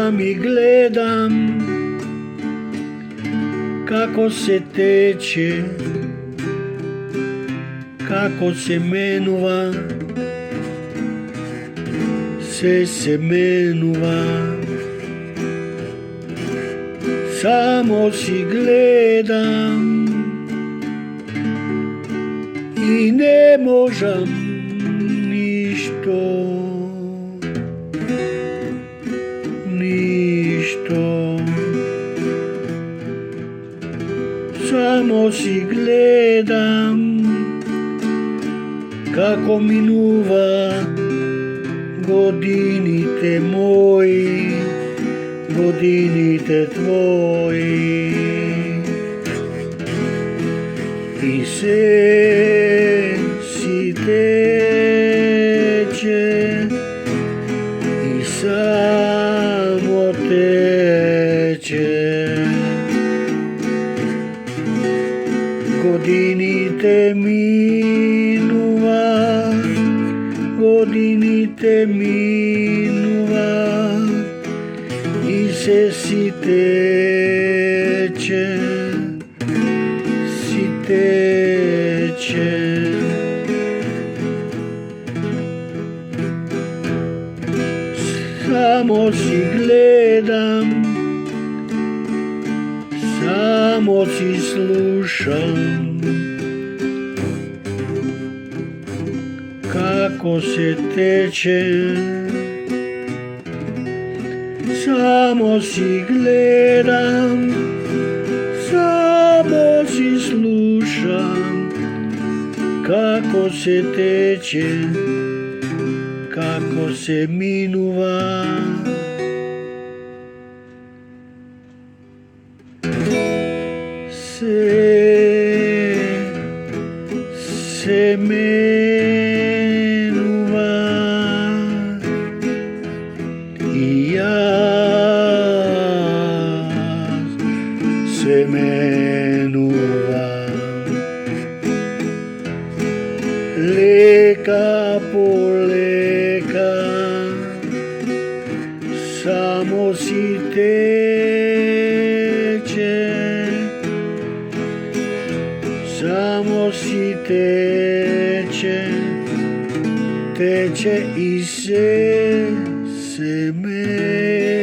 slušam i gledam kako se teče, kako se menuva, sve se menuva. Samo si gledam i ne možem ništo. Samo si gledam kako minuva godinite moji, godinite tvoji. I sve si teče i samo teče. Godinite minuva, godinite minuva i se si teče, si teče. Samo si gledam, samo si slušam kako se teče. Samo si gledam, samo si slušam kako se teče, kako se minuva. Se menuva i ja se menuvam. Leka po leka samo si teče, samo si teče, teče i se menuje.